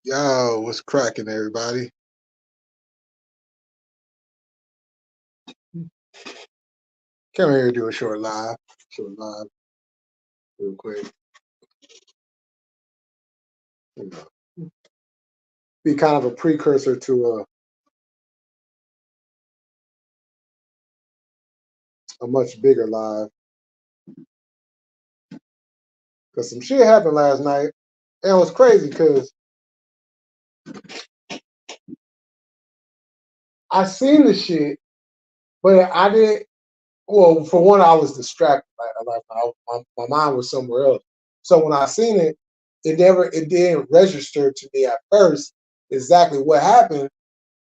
Yo, what's cracking, everybody? Come here, do a short live, real quick. You know, be kind of a precursor to a much bigger live, because some shit happened last night, and it was crazy because I seen the shit, but I didn't. Well, for one, I was distracted. My mind was somewhere else. So when I seen it, it didn't register to me at first exactly what happened.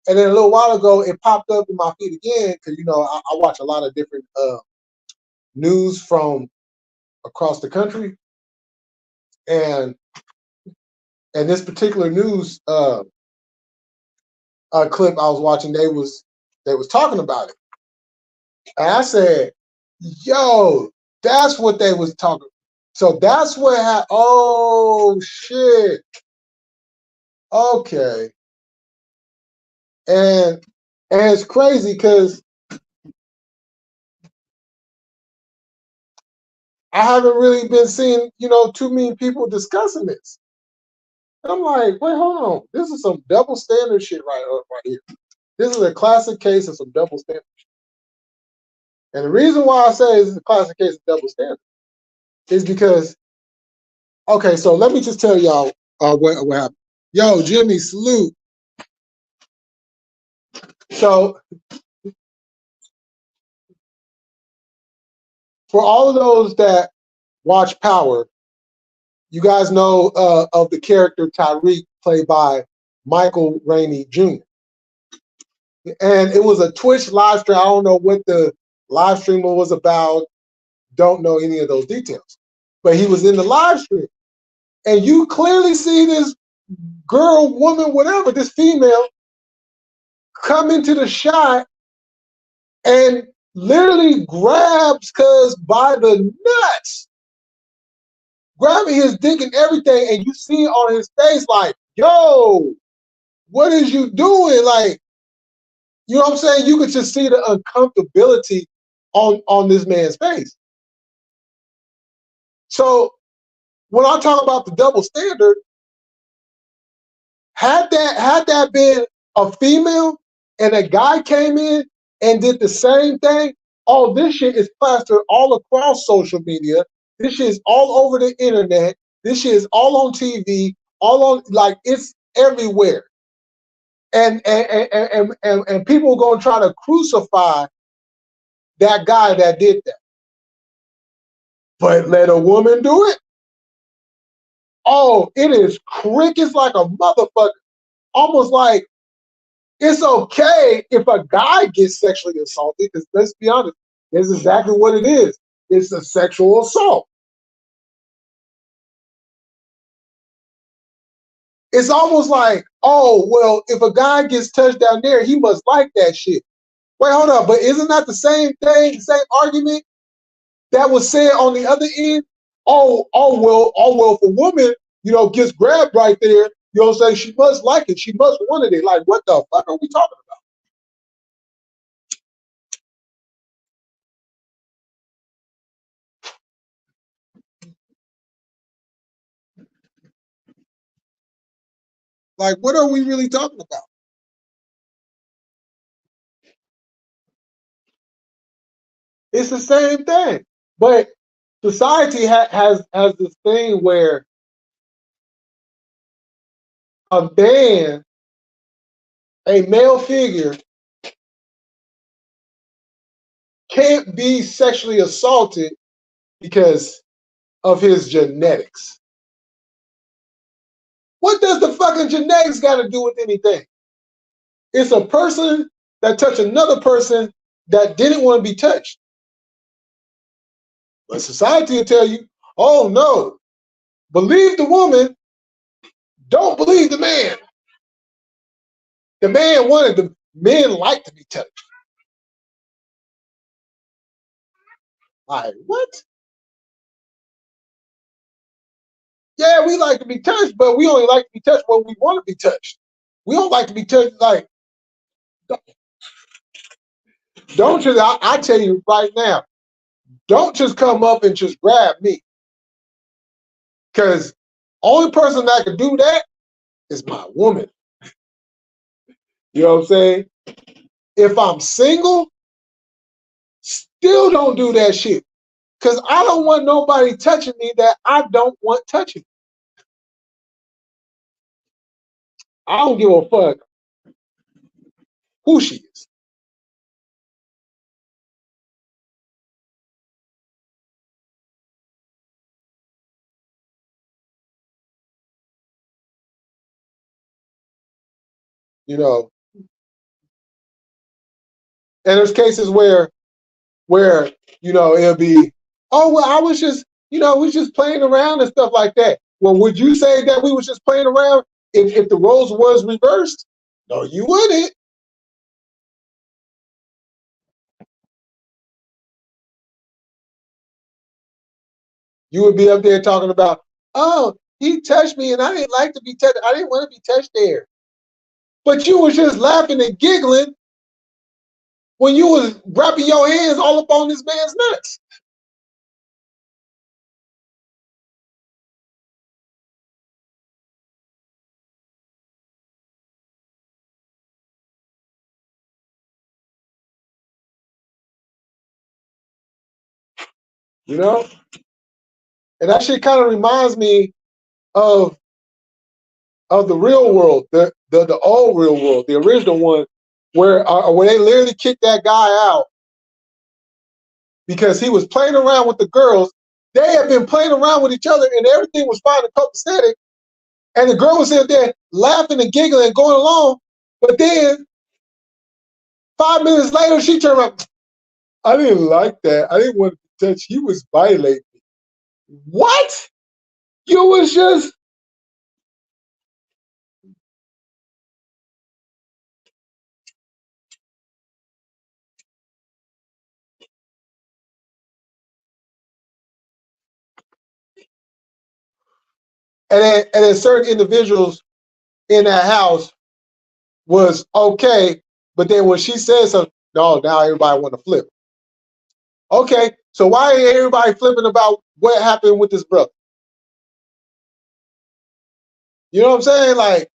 And then a little while ago, it popped up in my feed again because I watch a lot of different news from across the country, and this particular news clip I was watching, they was talking about it, and I said, "Yo, that's what they was talking." So that's what happened. Oh shit. Okay. And it's crazy because I haven't really been seeing, too many people discussing this. And I'm like, wait, hold on. This is some double standard shit right here. This is a classic case of some double standard shit. And the reason why I say it's a classic case of double standard is because, okay, so let me just tell y'all what happened. Yo, Jimmy, salute. So for all of those that watch Power, you guys know of the character Tyreek, played by Michael Rainey Jr. And it was a Twitch live stream. I don't know what the live stream was about. Don't know any of those details. But he was in the live stream. And you clearly see this girl, woman, whatever, this female, come into the shot and literally grabs Cuz by the nuts, grabbing his dick and everything. And you see on his face like, yo, what is you doing? Like, you know what I'm saying? You could just see the uncomfortability on this man's face. So when I talk about the double standard, had that been a female and a guy came in and did the same thing, oh, this shit is plastered all across social media. This shit is all over the internet. This shit is all on TV, all on, like, it's everywhere. And people are gonna try to crucify that guy that did that. But let a woman do it? Oh, it is crickets like a motherfucker. Almost like it's okay if a guy gets sexually assaulted, because let's be honest, that's exactly what it is. It's a sexual assault. It's almost like, oh, well, if a guy gets touched down there, he must like that shit. Wait, hold up, but isn't that the same thing, the same argument that was said on the other end? Oh, well, if a woman, gets grabbed right there, say she must like it, she must want it. Like, what the fuck are we talking about? Like, what are we really talking about? It's the same thing. But society has this thing where a man, a male figure, can't be sexually assaulted because of his genetics. What does the fucking genetics got to do with anything? It's a person that touched another person that didn't want to be touched. But society will tell you, oh no, believe the woman, don't believe the man. The man wanted, the men like to be touched. Like, what? Yeah, we like to be touched, but we only like to be touched when we want to be touched. We don't like to be touched like, don't just, I tell you right now, don't just come up and just grab me. Because only person that can do that is my woman. You know what I'm saying? If I'm single, still don't do that shit. Because I don't want nobody touching me that I don't want touching. I don't give a fuck who she is. You know, and there's cases where it'll be, oh well, I was just, we was just playing around and stuff like that. Well, would you say that we was just playing around if the roles was reversed? No, you wouldn't. You would be up there talking about, oh, he touched me and I didn't like to be touched. I didn't want to be touched there. But you was just laughing and giggling when you was wrapping your hands all up on this man's nuts. You know? And that shit kind of reminds me of the real world, the old real world, the original one, where they literally kicked that guy out because he was playing around with the girls. They had been playing around with each other and everything was fine and copacetic. And the girl was in there laughing and giggling and going along. But then 5 minutes later, she turned around. I didn't like that. I didn't want to touch. He was violating me. What? You was just. And then certain individuals in that house was okay, but then when she says something, no, now everybody want to flip. Okay, so why ain't everybody flipping about what happened with this brother? You know what I'm saying? Like,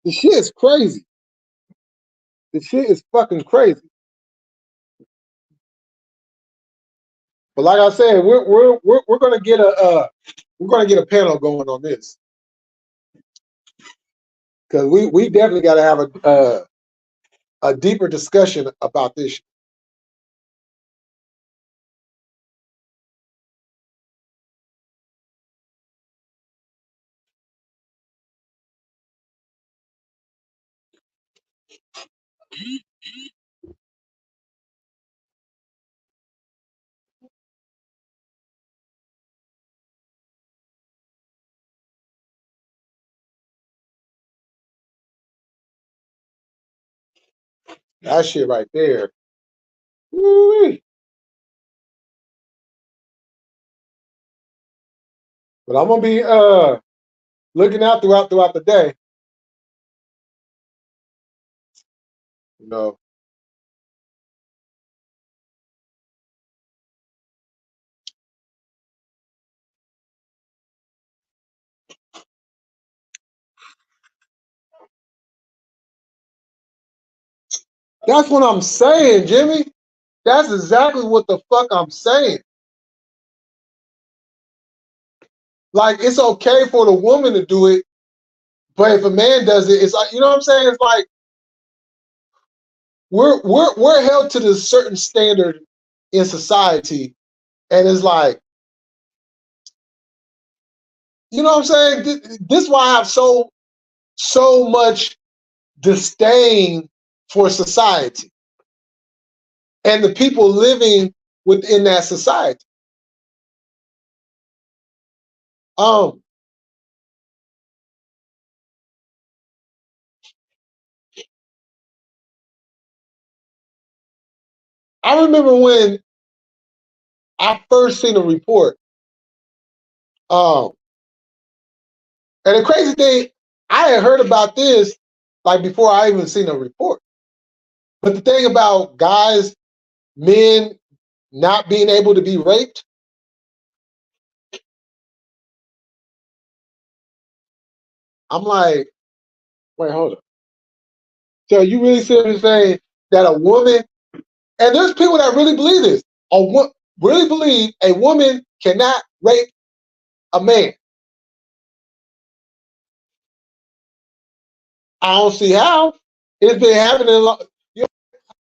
the shit is crazy. The shit is fucking crazy. But like I said, we're gonna get a panel going on this because we definitely got to have a deeper discussion about this shit. That shit right there. Woo-wee. But I'm gonna be looking out throughout the day. You know, that's what I'm saying, Jimmy. That's exactly what the fuck I'm saying. Like, it's okay for the woman to do it, but if a man does it, it's like, you know what I'm saying? It's like we're held to this certain standard in society, and it's like, you know what I'm saying? This is why I have so much disdain for society and the people living within that society. Um, I remember when I first seen a report. Um, And the crazy thing, I had heard about this like before I even seen a report. But the thing about guys, men not being able to be raped, I'm like, wait, hold up. So you really seriously saying that a woman, and there's people that really believe this, really believe a woman cannot rape a man. I don't see how. It's been happening a lot. You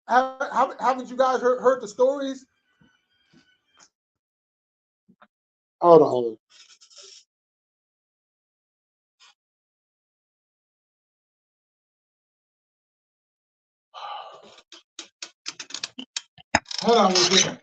know, haven't you guys heard the stories? Hold on, hold on. Hold on one second.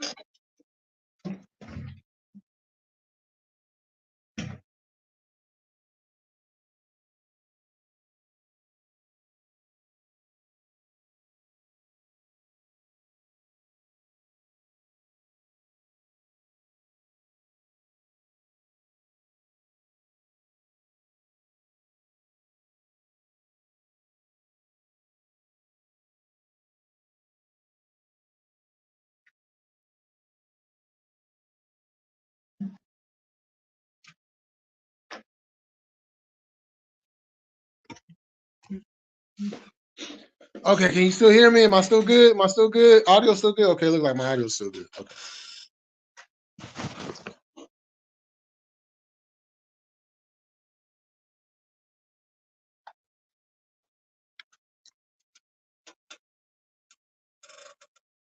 Okay, can you still hear me? Am I still good? Am I still good? Audio still good? Okay, look like my audio's still good. Okay.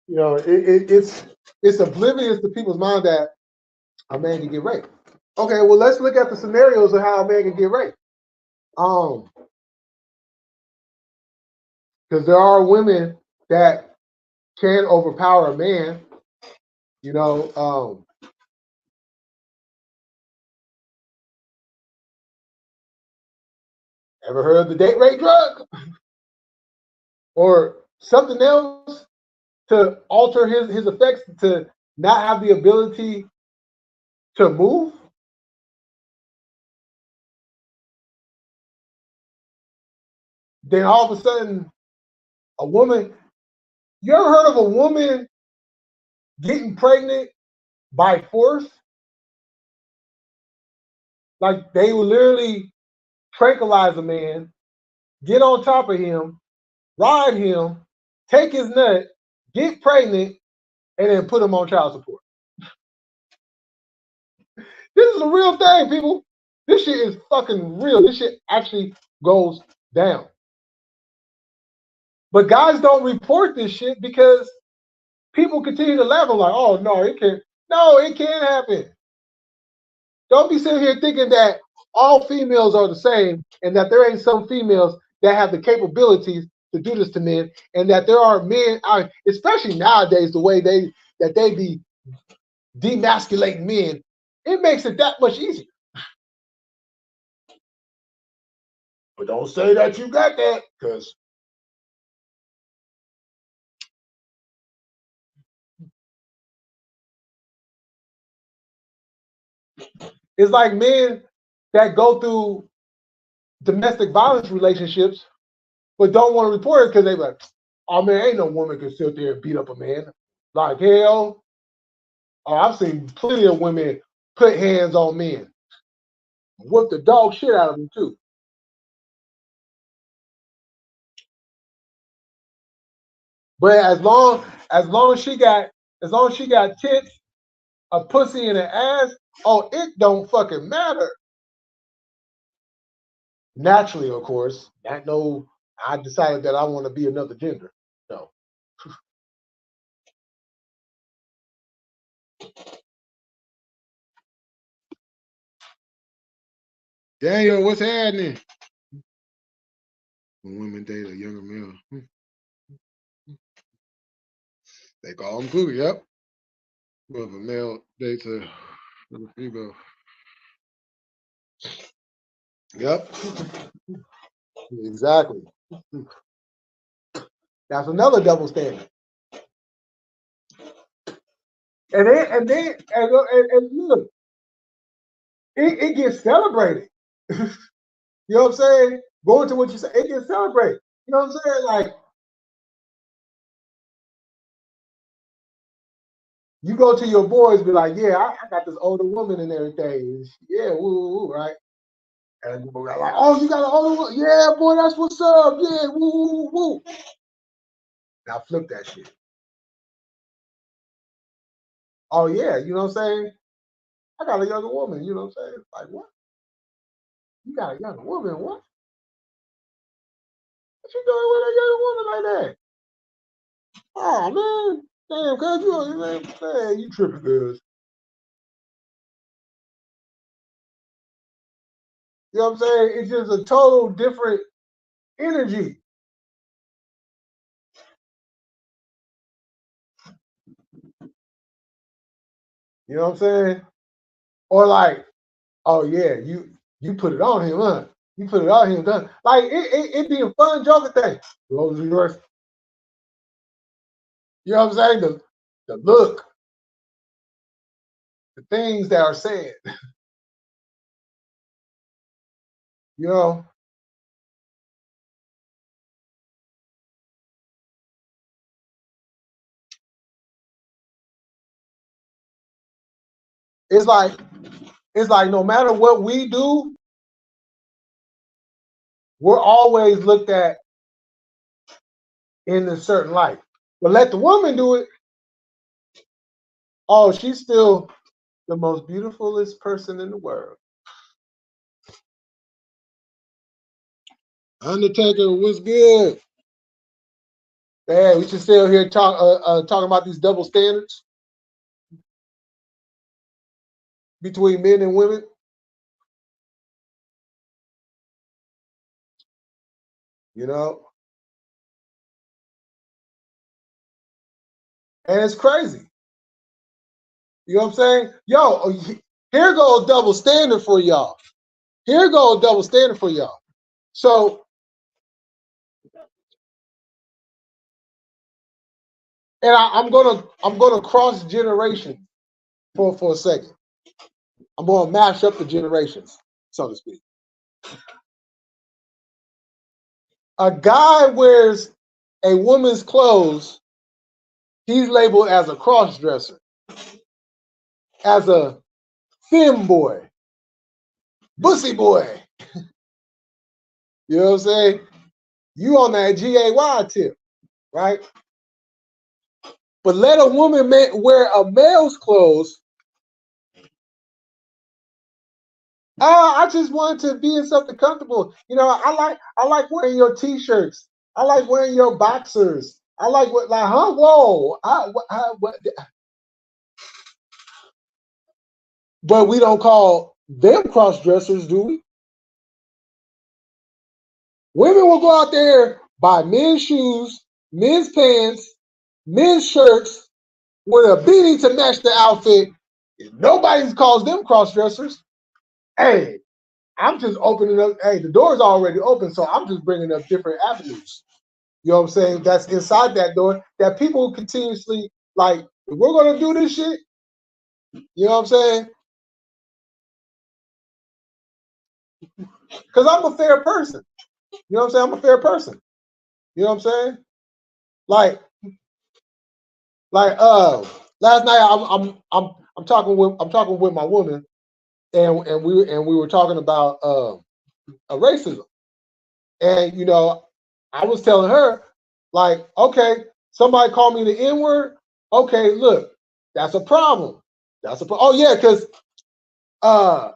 You know, it's oblivious to people's mind that a man can get raped. Okay, well let's look at the scenarios of how a man can get raped. Because there are women that can overpower a man. You know, ever heard of the date rape drug or something else to alter his effects to not have the ability to move? Then all of a sudden, a woman. You ever heard of a woman getting pregnant by force? Like they would literally tranquilize a man, get on top of him, ride him, take his nut, get pregnant, and then put him on child support. This is a real thing, people. This shit is fucking real. This shit actually goes down. But guys don't report this shit because people continue to laugh. I'm like, oh no, it can't. No, it can happen. Don't be sitting here thinking that all females are the same and that there ain't some females that have the capabilities to do this to men, and that there are men, especially nowadays, the way they be demasculating men, it makes it that much easier. But don't say that you got that, because it's like men that go through domestic violence relationships but don't want to report it because they like, oh man, ain't no woman can sit there and beat up a man. Like hell, oh, I've seen plenty of women put hands on men, whip the dog shit out of them too. But as long as she got tits, a pussy, and an ass, oh, it don't fucking matter. Naturally, of course. Not no. I decided that I want to be another gender. No. Daniel, what's happening? When women date a younger male, they call him cougar. Yep. Well, if a male dates a female, yep. Exactly. That's another double standard. And look, it gets celebrated. You know what I'm saying? Going to what you say, it can celebrate. You know what I'm saying? Like, you go to your boys, be like, yeah, I got this older woman and everything. Yeah, woo, woo, woo, right? And people are like, oh, you got an older woman? Yeah, boy, that's what's up. Yeah, woo, woo, woo. Now flip that shit. Oh, yeah, you know what I'm saying? I got a younger woman, you know what I'm saying? Like, what? You got a younger woman? What? What you doing with a younger woman like that? Oh, man. Damn, cuz you tripping, cuz. You know what I'm saying? It's just a total different energy. You know what I'm saying? Or like, oh yeah, you put it on him, huh? You put it on him, huh? Like it be a fun joking thing. Those are yours. You know what I'm saying? The look, the things that are said. You know, it's like it's like no matter what we do, we're always looked at in a certain light. But let the woman do it. Oh, she's still the most beautifulest person in the world. Undertaker, what's good? Man, we should still here talking about these double standards between men and women. You know, and it's crazy. You know what I'm saying? Yo, here goes double standard for y'all. Here goes double standard for y'all. So, and I'm gonna cross generations for a second. I'm gonna mash up the generations, so to speak. A guy wears a woman's clothes, he's labeled as a cross dresser, as a femme boy, bussy boy. You know what I'm saying? You on that GAY tip, right? But let a woman wear a male's clothes. I just wanted to be in something comfortable. You know, I like wearing your t-shirts. I like wearing your boxers. I like what like huh? Whoa! What? But we don't call them cross dressers, do we? Women will go out there buy men's shoes, men's pants, men's shirts with a beanie to match the outfit. Nobody calls them cross dressers. Hey, I'm just opening up. Hey, the door's already open, so I'm just bringing up different avenues. You know what I'm saying? That's inside that door that people continuously like. If we're gonna do this shit, you know what I'm saying? Because I'm a fair person. You know what I'm saying? I'm a fair person. You know what I'm saying? Like, last night I'm talking with my woman, and we were talking about a racism, and you know, I was telling her like, okay, somebody called me the N word. Okay, look, that's a problem. Oh yeah, because uh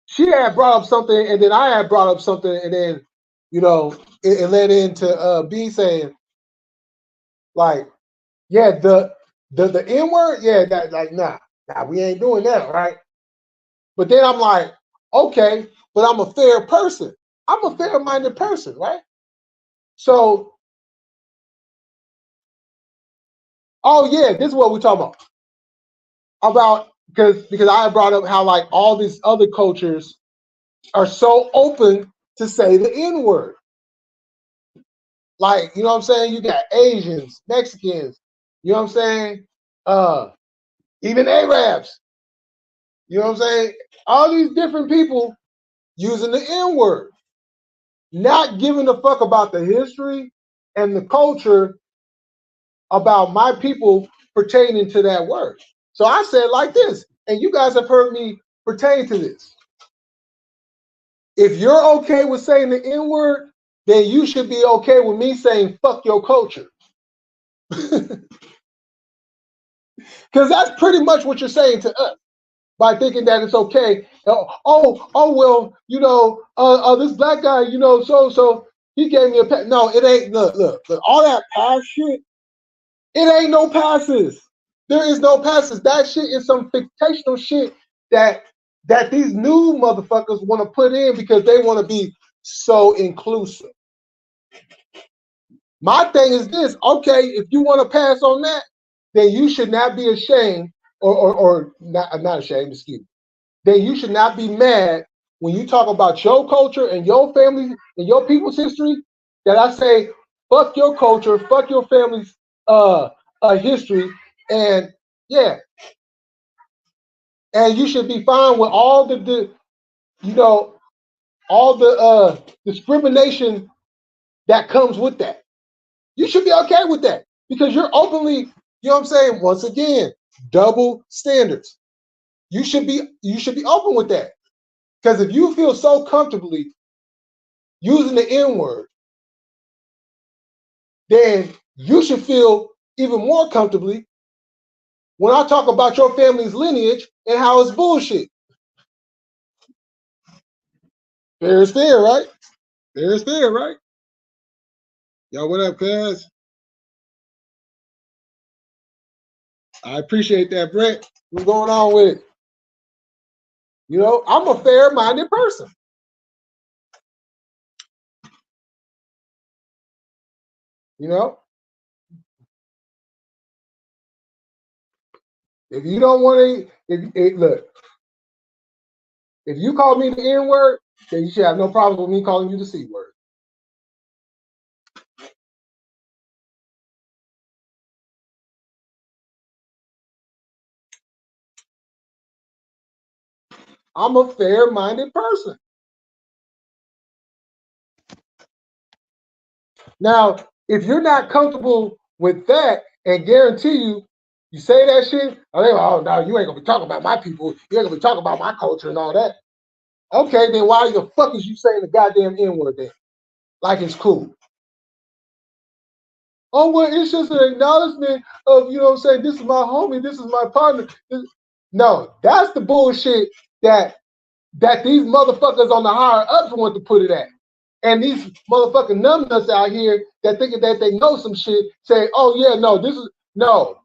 she had brought up something, and then I had brought up something, and then you know it led into B saying like, yeah, the N word, yeah, that like nah, we ain't doing that, right? But then I'm like, okay, but I'm a fair person. I'm a fair-minded person, right? So, oh yeah, this is what we're talking about because I brought up how like all these other cultures are so open to say the N word. Like, you know what I'm saying? You got Asians, Mexicans, you know what I'm saying? Uh, even Arabs, you know what I'm saying? All these different people, using the N-word, not giving a fuck about the history and the culture about my people pertaining to that word. So I said like this, and you guys have heard me pertain to this. If you're okay with saying the N-word, then you should be okay with me saying fuck your culture. Because that's pretty much what you're saying to us by thinking that it's okay. Oh well, you know, this black guy, you know, so he gave me a pass. No, it ain't. Look, all that pass shit. It ain't no passes. There is no passes. That shit is some fictional shit that these new motherfuckers want to put in because they want to be so inclusive. My thing is this, okay, if you want to pass on that, then you should not be ashamed or not ashamed, excuse me. Then you should not be mad when you talk about your culture and your family and your people's history, that I say, fuck your culture, fuck your family's history, and yeah. And you should be fine with all the you know, all the discrimination that comes with that. You should be okay with that because you're openly, you know what I'm saying? Once again, double standards. You should be open with that. Because if you feel so comfortably using the N-word, then you should feel even more comfortably when I talk about your family's lineage and how it's bullshit. Fair is fair, right? Fair is fair, right? Yo, what up, cuz? I appreciate that, Brett. What's going on with it? You know, I'm a fair-minded person. You know? If you don't want to, look, if you call me the N-word, then you should have no problem with me calling you the C-word. I'm a fair-minded person. Now, if you're not comfortable with that, and guarantee you say that shit, oh no, you ain't gonna be talking about my people, you ain't gonna be talking about my culture and all that. Okay, then why the fuck is you saying the goddamn N-word then? Like it's cool. Oh, well, it's just an acknowledgement of, you know what I'm saying, this is my homie, this is my partner. No, that's the bullshit that these motherfuckers on the higher ups want to put it at. And these motherfucking numbnuts out here that thinking that they know some shit say, oh yeah, no, this is, no.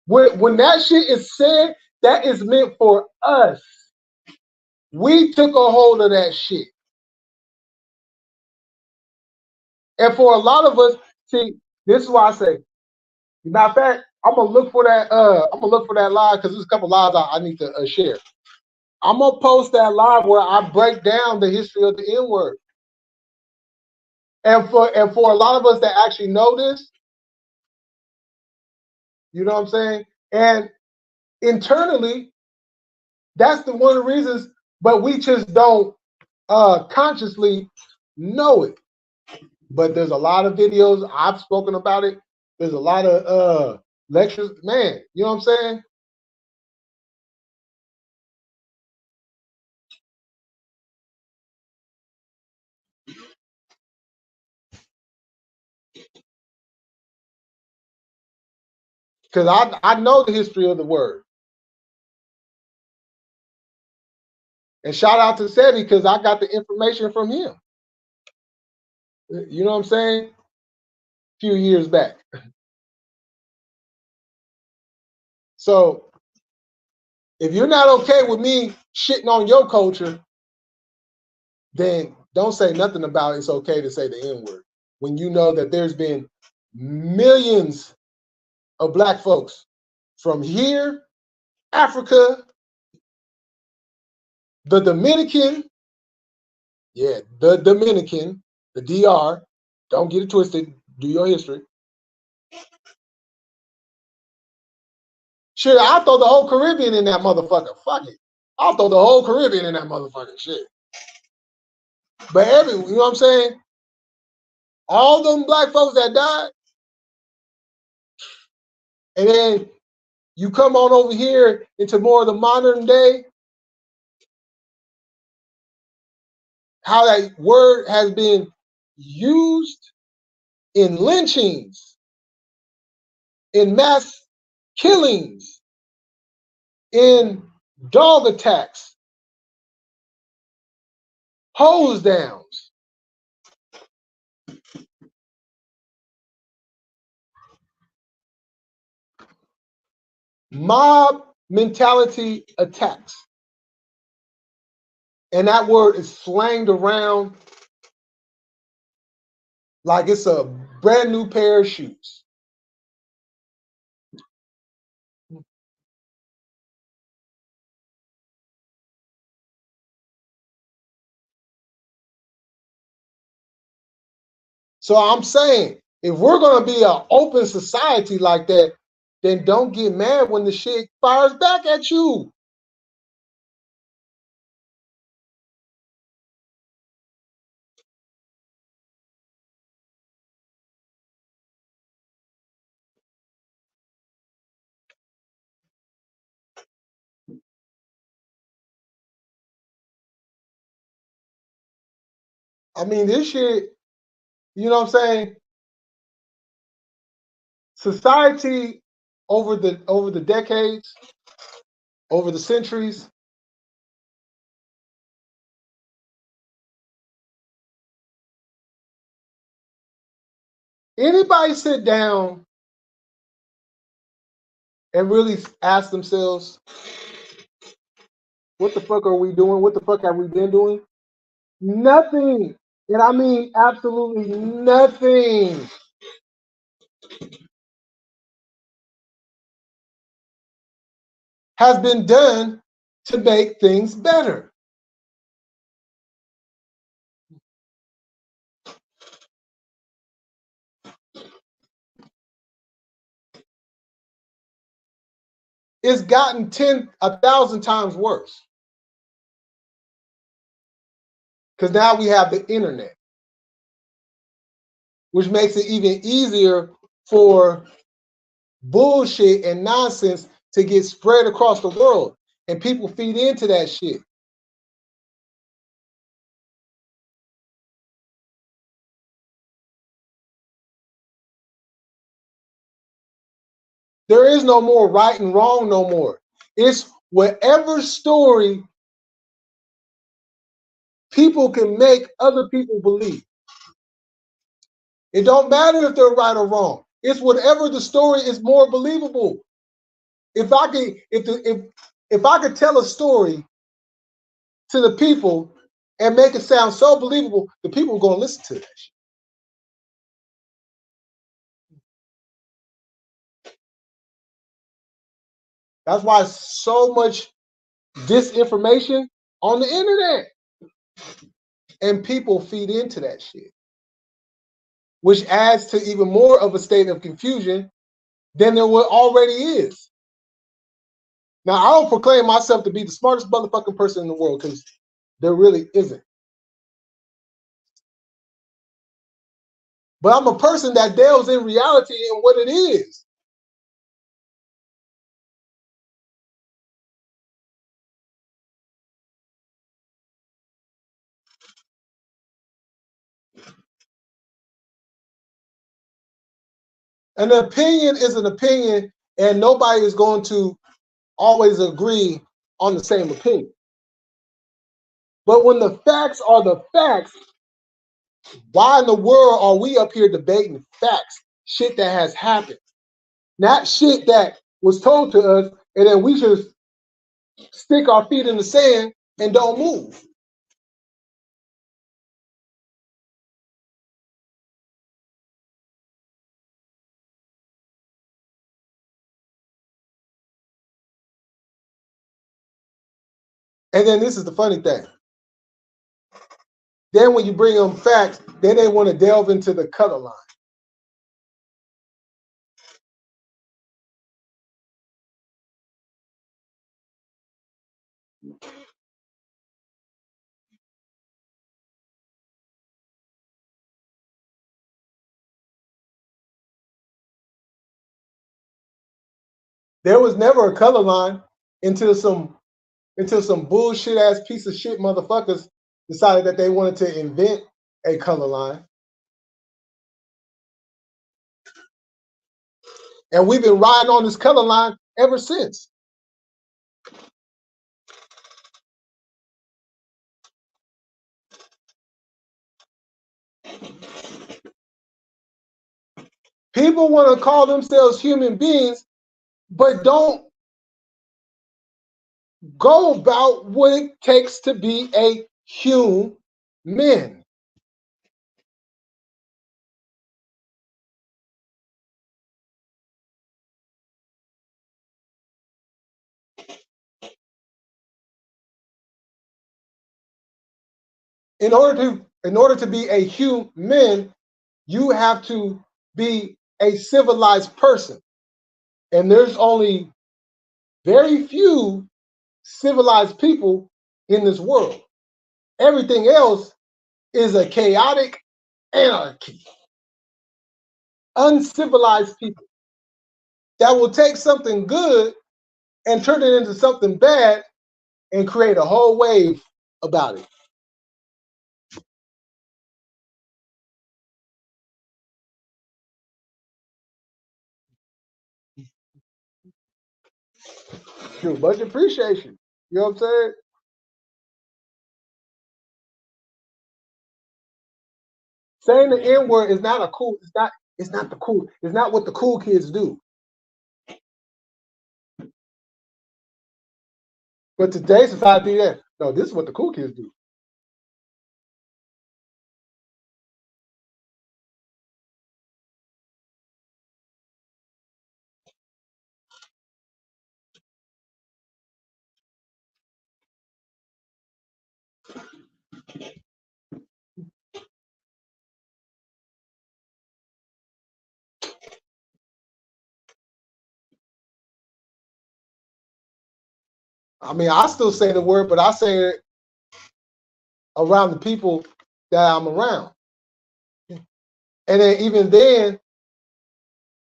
When that shit is said, that is meant for us. We took a hold of that shit. And for a lot of us, see, this is why I say, matter of fact, I'm gonna look for that. I'm gonna look for that live because there's a couple lives I need to share. I'm gonna post that live where I break down the history of the N-word. And for a lot of us that actually know this, you know what I'm saying? And internally, that's one of the reasons, but we just don't consciously know it. But there's a lot of videos, I've spoken about it. There's a lot of lectures. Man, you know what I'm saying? Because I know the history of the word. And shout out to Seti because I got the information from him. You know what I'm saying? A few years back. So if you're not okay with me shitting on your culture, then don't say nothing about it's okay to say the N-word. When you know that there's been millions of black folks from here, Africa, the Dominican, the Dominican, the DR, don't get it twisted, do your history. Shit, I'll throw the whole Caribbean in that motherfucker. Fuck it. I'll throw the whole Caribbean in that motherfucker. Shit. But you know what I'm saying? All them black folks that died, and then you come on over here into more of the modern day, how that word has been used in lynchings, in mass killings, in dog attacks, hose downs. Mob mentality attacks. And that word is slanged around like it's a brand new pair of shoes. So I'm saying, if we're going to be an open society like that, then don't get mad when the shit fires back at you. I mean, this shit, you know what I'm saying? Society over the decades, over the centuries, anybody sit down and really ask themselves, what the fuck are we doing? What the fuck have we been doing? Nothing. And I mean absolutely nothing has been done to make things better. It's gotten 1,000 times worse. Because now we have the internet, which makes it even easier for bullshit and nonsense to get spread across the world. And people feed into that shit. There is no more right and wrong no more. It's whatever story people can make other people believe. It don't matter if they're right or wrong. It's whatever the story is more believable. If I could, if I could tell a story to the people and make it sound so believable, the people are going to listen to that shit. That's why so much disinformation on the internet, and people feed into that shit, which adds to even more of a state of confusion than there already is. Now, I don't proclaim myself to be the smartest motherfucking person in the world, because there really isn't. But I'm a person that delves in reality and what it is. An opinion is an opinion, and nobody is going to always agree on the same opinion. But when the facts are the facts, why in the world are we up here debating facts? Shit that has happened. Not shit that was told to us, and then we just stick our feet in the sand and don't move. And then this is the funny thing. Then when you bring them facts, then they want to delve into the color line. There was never a color line until some bullshit ass piece of shit motherfuckers decided that they wanted to invent a color line. And we've been riding on this color line ever since. People want to call themselves human beings, but don't go about what it takes to be a human. In order to be a human, you have to be a civilized person. And there's only very few civilized people in this world. Everything else is a chaotic anarchy. Uncivilized people that will take something good and turn it into something bad and create a whole wave about it. Sure, much appreciation. You know what I'm saying? Saying the N word is not a cool. It's not the cool. It's not what the cool kids do. But today's society, yeah, no, this is what the cool kids do. I mean, I still say the word, but I say it around the people that I'm around. And then even then,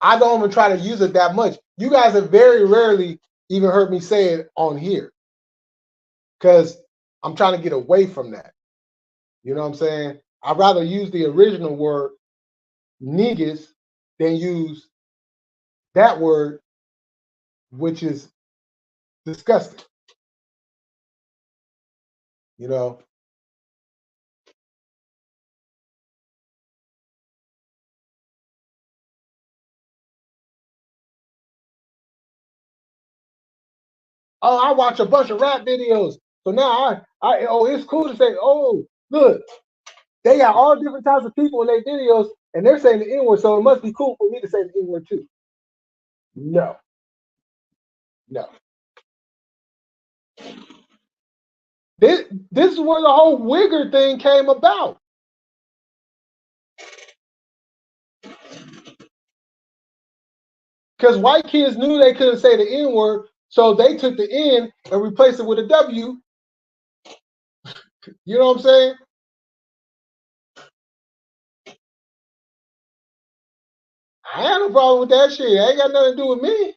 I don't even try to use it that much. You guys have very rarely even heard me say it on here because I'm trying to get away from that. You know what I'm saying? I'd rather use the original word niggas than use that word, which is disgusting. You know, oh, I watch a bunch of rap videos. So now oh, it's cool to say, oh, look, they got all different types of people in their videos and they're saying the N word. So it must be cool for me to say the N word too. No, no. This is where the whole wigger thing came about. Because white kids knew they couldn't say the N word, so they took the N and replaced it with a W. You know what I'm saying? I had no problem with that shit. It ain't got nothing to do with me.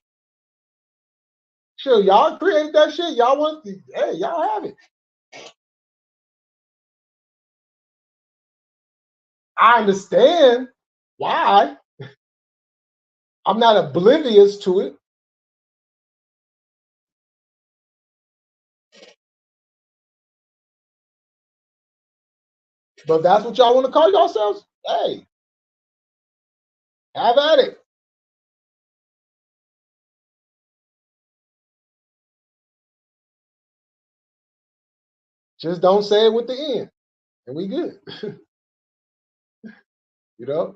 Sure, y'all created that shit. Y'all want to, hey, y'all have it. I understand why. I'm not oblivious to it. But if that's what y'all want to call yourselves, hey, have at it. Just don't say it with the N, and we good. You know?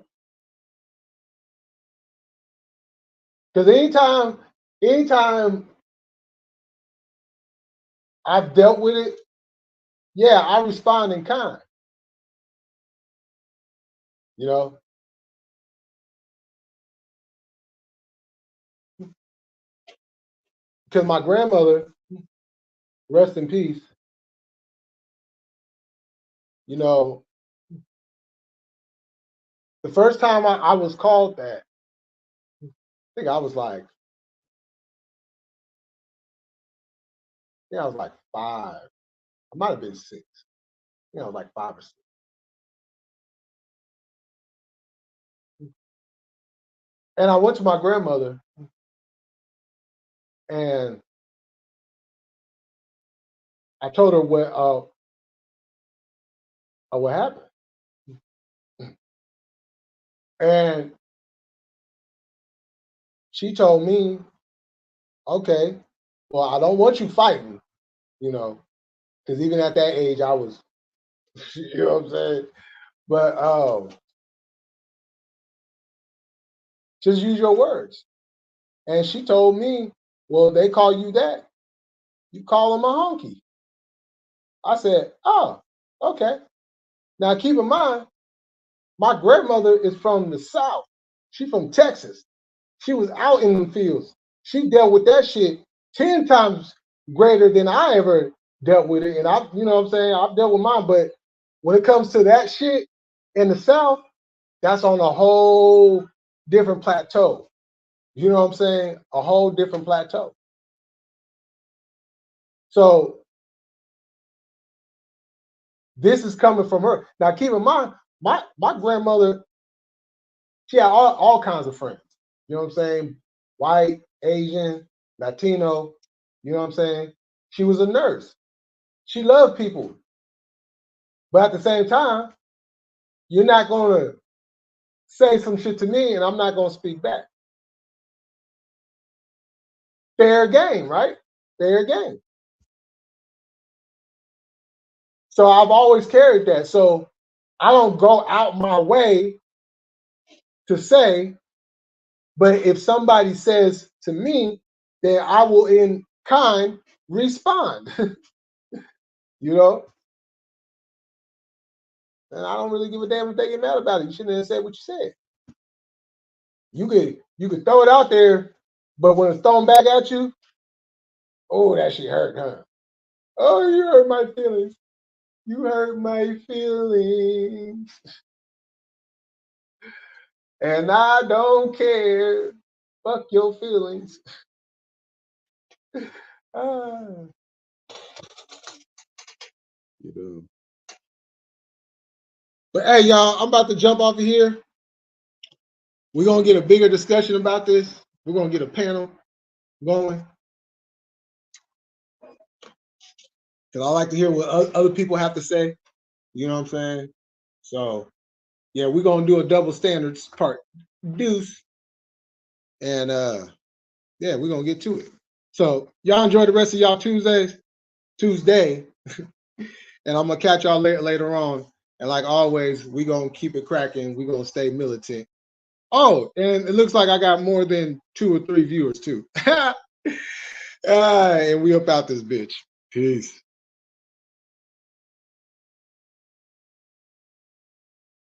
Because anytime I've dealt with it, yeah, I respond in kind. You know, because my grandmother, rest in peace, you know, the first time I was called that, I think I was like I was like 5. I might have been 6. I was like 5 or 6. And I went to my grandmother, and I told her what happened. And she told me, okay, well, I don't want you fighting, because even at that age, I was, you know what I'm saying? But just use your words. And she told me, well, they call you that, you call them a honky. I said, oh, okay. Now keep in mind, my grandmother is from the South. She's from Texas. She was out in the fields. She dealt with that shit 10 times greater than I ever dealt with it. And you know what I'm saying? I've dealt with mine, but when it comes to that shit in the South, that's on a whole different plateau. You know what I'm saying? A whole different plateau. So this is coming from her. Now keep in mind, my grandmother, she had all kinds of friends. You know what I'm saying? White, Asian, Latino, you know what I'm saying? She was a nurse. She loved people. But at the same time, you're not going to say some shit to me and I'm not going to speak back. Fair game, right? Fair game. So I've always carried that. So I don't go out my way to say, but if somebody says to me, then I will in kind respond. You know? And I don't really give a damn if they get mad about it. You shouldn't have said what you said. You could throw it out there, but when it's thrown back at you, oh, that shit hurt, huh? Oh, you hurt my feelings. You hurt my feelings. And I don't care. Fuck your feelings. Ah. You know. But hey, y'all, I'm about to jump off of here. We're going to get a bigger discussion about this. We're going to get a panel going. Because I like to hear what other people have to say. You know what I'm saying? So, yeah, we're going to do a double standards part deuce. And, yeah, we're going to get to it. So, y'all enjoy the rest of y'all Tuesday. And I'm going to catch y'all later on. And like always, we're going to keep it cracking. We're going to stay militant. Oh, and it looks like I got more than 2 or 3 viewers, too. And we up out this bitch. Peace.